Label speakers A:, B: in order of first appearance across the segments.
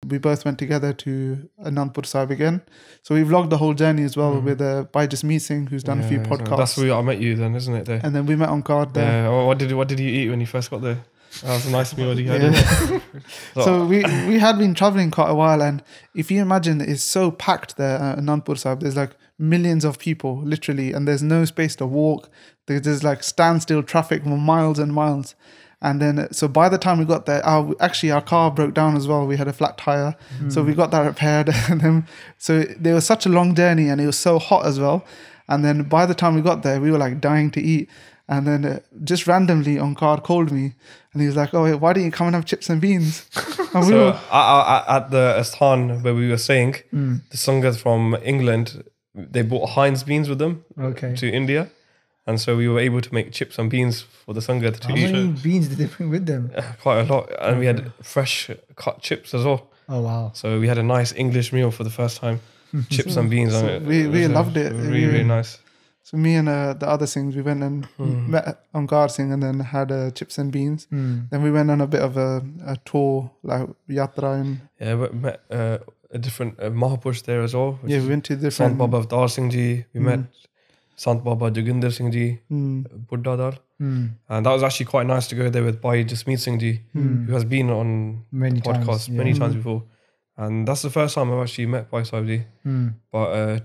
A: we both went together to Anandpur Sahib again. So we vlogged the whole journey as well with Bhai Jasmeet Singh, who's done a few podcasts.
B: That's where I met you then, isn't it? There.
A: And then we met on card there.
B: Yeah. What did you eat when you first got there? That was a nice meal you had.
A: So we had been traveling quite a while, and if you imagine, it's so packed there at Anandpur Sahib. There's like millions of people, literally, and there's no space to walk. There's like standstill traffic for miles and miles. And then, so by the time we got there, our car broke down as well. We had a flat tire, so we got that repaired. And then, so there was such a long journey, and it was so hot as well. And then by the time we got there, we were like dying to eat. And then just randomly Onkar called me, and he was like, "Oh, why don't you come and have chips and beans?" And
B: so at the Asthan where we were staying, the Sangat from England, they brought Heinz beans with them to India. And so we were able to make chips and beans for the Sangat to eat.
C: How many beans did they bring with them?
B: Quite a lot. And we had fresh cut chips as well.
C: Oh, wow.
B: So we had a nice English meal for the first time. Chips and beans.
A: So we loved it.
B: Really, really nice.
A: So me and the other Singhs, we went and met Onkar Singh and then had chips and beans. Then we went on a bit of a tour, like yatra.
B: Yeah, we met a different Mahapurush there as well.
A: Yeah, we went to different...
B: Sant Baba Avtar Singh Ji. We met Sant Baba Joginder Singh Ji, Buddha Dal. And that was actually quite nice to go there with Bhai Jasmeet Singh Ji, who has been on
C: many
B: podcasts many times before. And that's the first time I've actually met Bhai Sahib Ji. But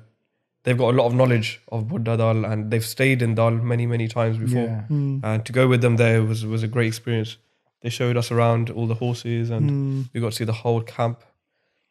B: they've got a lot of knowledge of Buddha Dal, and they've stayed in Dal many, many times before. And to go with them there was a great experience. They showed us around all the horses, and we got to see the whole camp.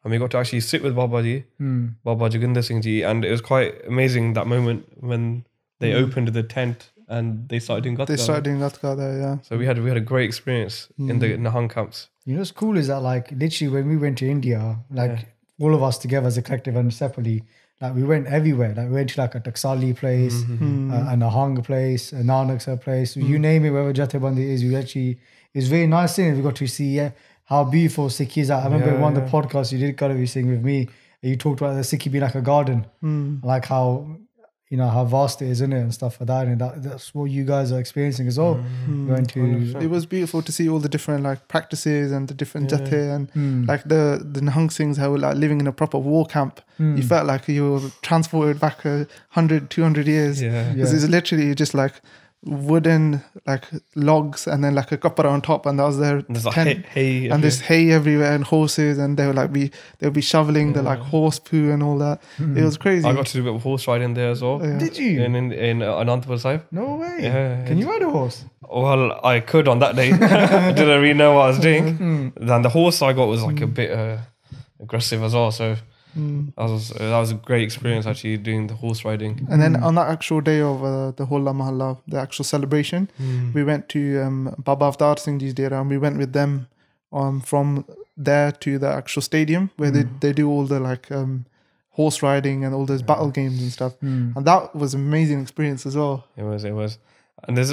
B: And we got to actually sit with Baba Ji, Baba Joginder Singh Ji, and it was quite amazing that moment when they opened the tent and they started doing Gatka.
A: They started doing Gatka there, yeah.
B: So we had a great experience in the Nahang camps.
C: You know what's cool is that, like, literally when we went to India, like all of us together as a collective and separately, like we went everywhere. Like we went to like a Taksali place, a Nahang place, a Nanaksa place. You name it, wherever Jathebandi is, you actually, it's very nice thing. We got to see how beautiful Sikh is. I remember one of the podcasts you did, Karavi Singh, with me, you talked about the Sikhi being like a garden, like how, you know, how vast it is, isn't it, and stuff like that. And that's what you guys are experiencing as well. Going to,
A: it was beautiful to see all the different like practices and the different jathe and like the Nahang Singhs who were like living in a proper war camp. You felt like you were transported back 100, 200 years. Because it's literally just like wooden like logs and then like a copper on top, and that was their tent.
B: Hay
A: and there's hay everywhere and horses, and they would be shoveling the like horse poo and all that. It was crazy.
B: I got to do a bit of horse riding there as well.
C: Did you?
B: In Anandpur Sahib.
C: No way.
B: Can
C: you ride a horse?
B: Well, I could on that day. I didn't really know what I was doing. Then the horse I got was like a bit aggressive as well, so that was a great experience actually doing the horse riding.
A: And then on that actual day of the Holla Mahalla, the actual celebration, we went to Baba Avtar Singh Ji's Dera, and we went with them from there to the actual stadium where they do all the like horse riding and all those battle games and stuff. And that was an amazing experience as well.
B: It was. And there's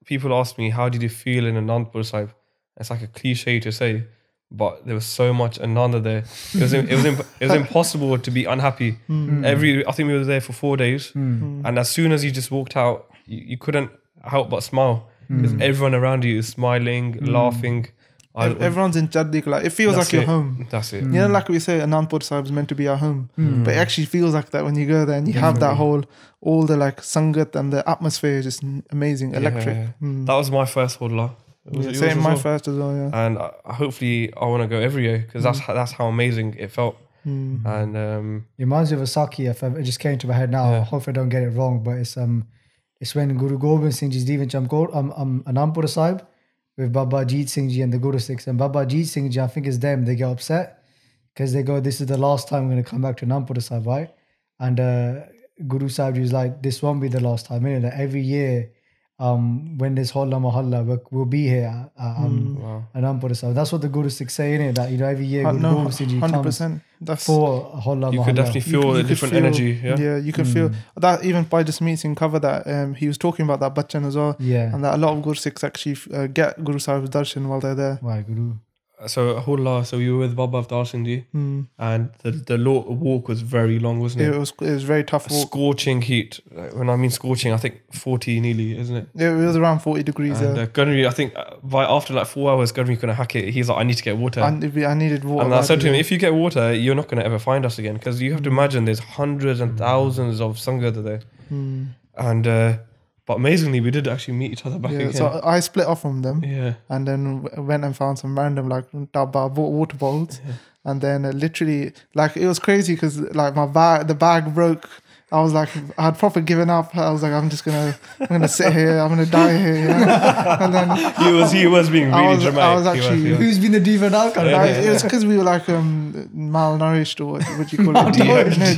B: people ask me, how did you feel in Anandpur Sahib? It's like a cliche to say, but there was so much Ananda there. It was impossible to be unhappy. I think we were there for 4 days, and as soon as you just walked out, you couldn't help but smile because everyone around you is smiling, laughing.
A: Everyone's in Jaddik. Like, it feels like your home.
B: That's it.
A: You know, like we say, Anandpur Sahib is meant to be our home, but it actually feels like that when you go there and you have that all the like sangat and the atmosphere is just amazing, electric.
B: That was my first Holla.
A: Same, my first as well, yeah.
B: And hopefully I want to go every year because that's how amazing it felt. And
C: it reminds me of a Saki. It just came to my head now. I hope I don't get it wrong, but it's when Guru Gobind Singh Ji's leaving Anandpur Sahib with Baba Jeet Singh Ji and the Guru Sikhs. And Baba Jeet Singh Ji, I think it's them, they get upset because they go, this is the last time we're going to come back to Anandpur Sahib, right? And Guru Sahib Ji was like, this won't be the last time. Like, every year, when there's Holla Mahalla, we'll be here at Anandpur Sahib. That's what the Guru Sikhs say, innit? That, you know, every year Guru Gobind Singh Ji comes for Holla Mahalla.
B: You could definitely feel a different energy.
A: Yeah, you could feel that. Even by just meeting cover that, he was talking about that Bachan as well.
C: Yeah.
A: And that a lot of Guru Sikhs actually get Guru Sahib's darshan while they're there.
C: WhyGuru.
B: So Holla, so we were with Baba Avtar Singh Ji, and the walk was very long, wasn't it?
A: It was very tough walk.
B: Scorching heat. When I mean scorching, I think 40 nearly, isn't it?
A: Yeah, it was around 40 degrees.
B: And Gunnery, I think after like 4 hours, Gunnery couldn't hack it. He's like, I need to get water.
A: I needed water.
B: And I said to him, if you get water, you're not going to ever find us again, because you have to imagine there's hundreds and thousands of Sangat there. And but amazingly, we did actually meet each other back again.
A: So I split off from them.
B: Yeah.
A: And then went and found some random like dabba water bottles. Yeah. And then literally, like, it was crazy because like the bag broke. I was like, I had proper given up. I was like, I'm gonna sit here. I'm gonna die here. Yeah? And then
B: he was being really dramatic.
A: I was actually,
C: who's been the diva now?
A: It was because we were like malnourished, or what do you call it?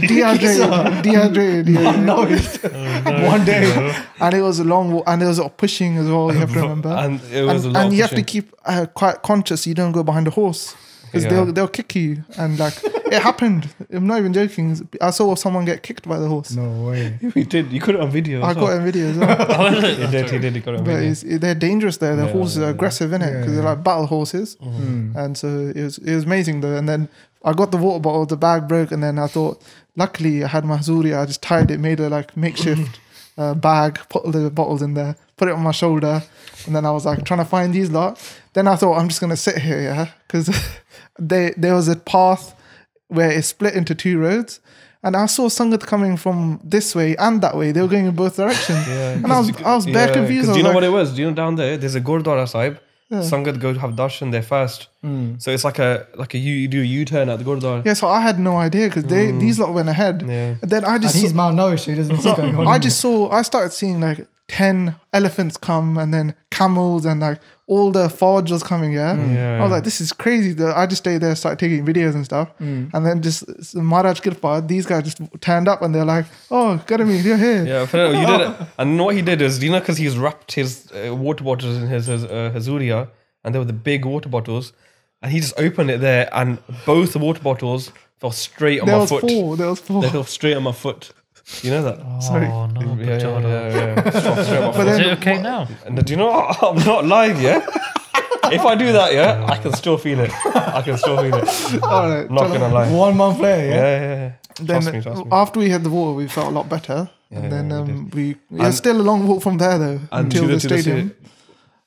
A: Dehydrated.
C: Malnourished. One day.
A: And it was a long walk, and there was pushing as well. You have to remember.
B: And it was a lot
A: and
B: of
A: you have to keep quite conscious. You don't go behind a horse. Because they'll kick you, and like it happened. I'm not even joking. I saw someone get kicked by the horse.
C: No way.
B: We did. You got it on video.
A: I got it on video as well.
B: He did. He got it on video.
A: They're dangerous there. The horses are aggressive, innit? Because they're like battle horses. And so it was amazing though. And then I got the water bottle. The bag broke, and then I thought, luckily I had my Hazuri. I just tied it, made a like makeshift bag, put the bottles in there, put it on my shoulder, and then I was like trying to find these lot. Then I thought, I'm just gonna sit here, because there was a path where it split into two roads, and I saw Sangat coming from this way and that way. They were going in both directions, and I was bare confused.
B: Do you know what it was? Do you know down there's a Gurdwara Sahib? Sangat go to have darshan there first, so it's like you do a U-turn at the Gurdwara.
A: Yeah, so I had no idea because these lot went ahead.
B: Yeah.
A: And then
C: he's malnourished, so he doesn't know what's going on.
A: I started seeing like 10 elephants come, and then camels, and like all the forge was coming. I was like, this is crazy. I just stayed there, started taking videos and stuff, and then just Maharaj Kirpa, these guys just turned up, and they're like, oh, Garami, you're here.
B: Yeah, you did it. And what he did is, because he's wrapped his water bottles in his Hazuriya, and they were the big water bottles, and he just opened it there, and both the water bottles fell straight on my foot.
A: There was four.
B: They fell straight on my foot. You know that?
A: Sorry.
D: Oh no,
B: yeah.
D: But is it okay now?
B: And do you know what? I'm not lying, yeah? If I do that, I can still feel it.
A: All right,
B: Not gonna lie.
C: 1 month later,
B: Yeah.
A: Then
B: Trust me.
A: after we had the water, we felt a lot better. And then it was still a long walk from there though, until the stadium.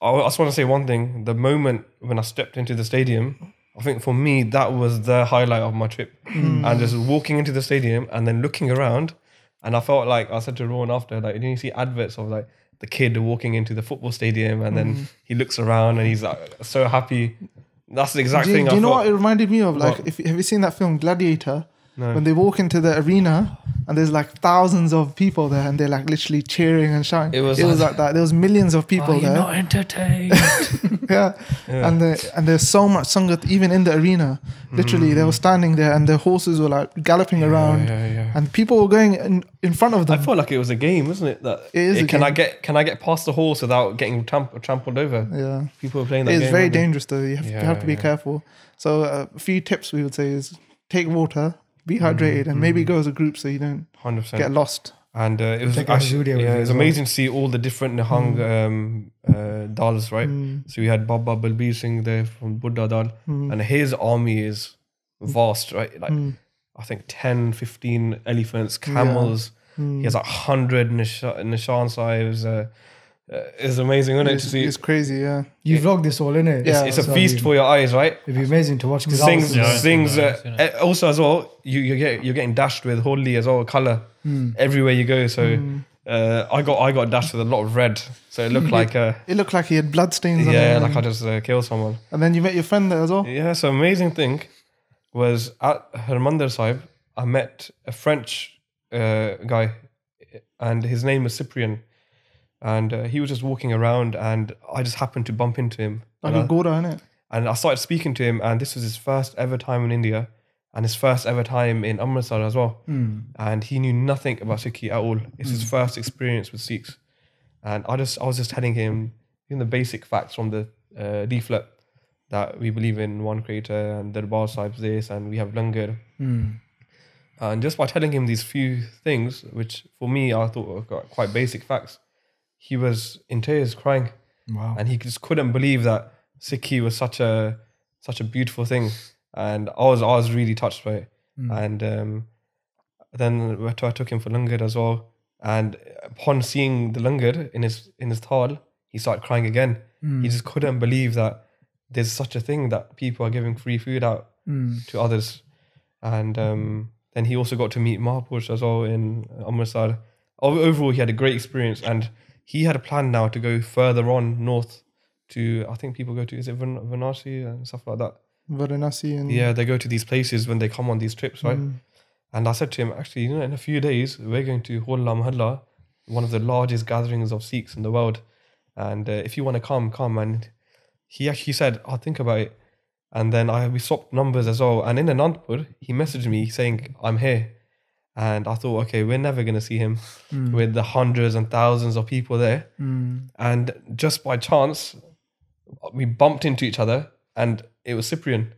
B: I just want to say one thing. The moment when I stepped into the stadium, I think for me, that was the highlight of my trip. And just walking into the stadium and then looking around. And I felt like, I said to Rowan after, like, you see adverts of like the kid walking into the football stadium, and then he looks around and he's like so happy. That's the exact thing.
A: Do you know what it reminded me of? Like, have you seen that film Gladiator?
B: No.
A: When they walk into the arena and there's like thousands of people there, and they're like literally cheering and shouting. It was like that. There was millions of people there.
D: You're not entertained.
A: Yeah. And there's so much Sangat even in the arena. Literally, they were standing there, and the horses were like galloping around, and people were going in front of them.
B: I felt like it was a game, wasn't it? That
A: it is.
B: Can I get past the horse without getting trampled over?
A: Yeah.
B: People were playing that game.
A: It's very dangerous though. You have to be careful. So a few tips we would say is take water, be hydrated, and maybe go as a group so you don't
B: 100%.
A: get lost.
B: And it was actually, it was amazing to see all the different Nihang dals, right? So we had Baba Balbir Singh there from Buddha Dal, and his army is vast, right? Like I think 10, 15 elephants, camels. He has like 100 Nishan Sahibs. It's amazing, isn't it? To see.
A: It's crazy, yeah.
C: You vlogged this all, innit?
A: Yeah.
B: It's a feast for your eyes, right?
C: It'd be amazing to watch.
B: Sings. Also as well, you're getting dashed with Holi as well, colour everywhere you go. So I got dashed with a lot of red, so it looked like
A: it looked like he had blood stains on
B: yeah,
A: him.
B: like I just killed someone.
A: And then you met your friend there as well.
B: Yeah, so amazing thing was at Harmandir Sahib, I met a French guy, and his name was Cyprian. And he was just walking around, and I just happened to bump into him.
A: Like a Gora, innit?
B: And I started speaking to him, and this was his first ever time in India, and his first ever time in Amritsar as well. And he knew nothing about Sikhi at all. It's his first experience with Sikhs. And I was just telling him the basic facts from the leaflet, that we believe in one creator, and Darbar Sahib's this, and we have Langar. And just by telling him these few things, which for me I thought were quite basic facts, he was in tears, crying.
C: Wow.
B: And he just couldn't believe that Sikhi was such a such a beautiful thing. And I was really touched by it. And then I took him for langar as well. And upon seeing the langar in his thal, he started crying again. He just couldn't believe that there's such a thing that people are giving free food out to others. And then he also got to meet Mahapurush as well in Amritsar. Overall, he had a great experience, and he had a plan now to go further on north to, I think people go to, is it Varanasi and stuff like that?
A: Varanasi and
B: yeah, they go to these places when they come on these trips, right? And I said to him, actually, in a few days, we're going to Holla Mahalla, one of the largest gatherings of Sikhs in the world. And if you want to come. And he actually said, I'll think about it. And then we swapped numbers as well. And in Anandpur, he messaged me saying, I'm here. And I thought, okay, we're never going to see him with the hundreds and thousands of people there. And just by chance, we bumped into each other, and it was Cyprian.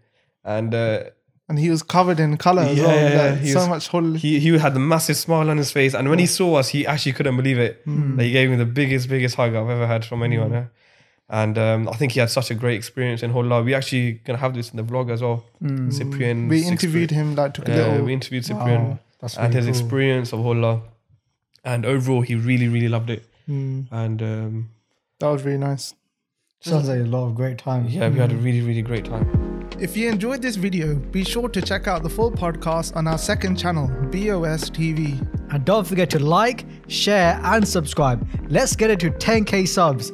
B: And
A: he was covered in colour as well.
B: He
A: so
B: was,
A: much Holi.
B: He had a massive smile on his face. And when he saw us, he actually couldn't believe it. He gave me the biggest hug I've ever had from anyone. Yeah? And I think he had such a great experience in Holla. We actually going to have this in the vlog as well. Cyprian.
A: We interviewed him, took a little.
B: We interviewed Cyprian and his experience of Holla. And overall, he really, really loved it. And
A: that was really nice.
C: Sounds like a lot of great time.
B: Yeah, we had a really, really great time.
A: If you enjoyed this video, be sure to check out the full podcast on our second channel, BOS TV.
C: And don't forget to like, share and subscribe. Let's get it to 10k subs.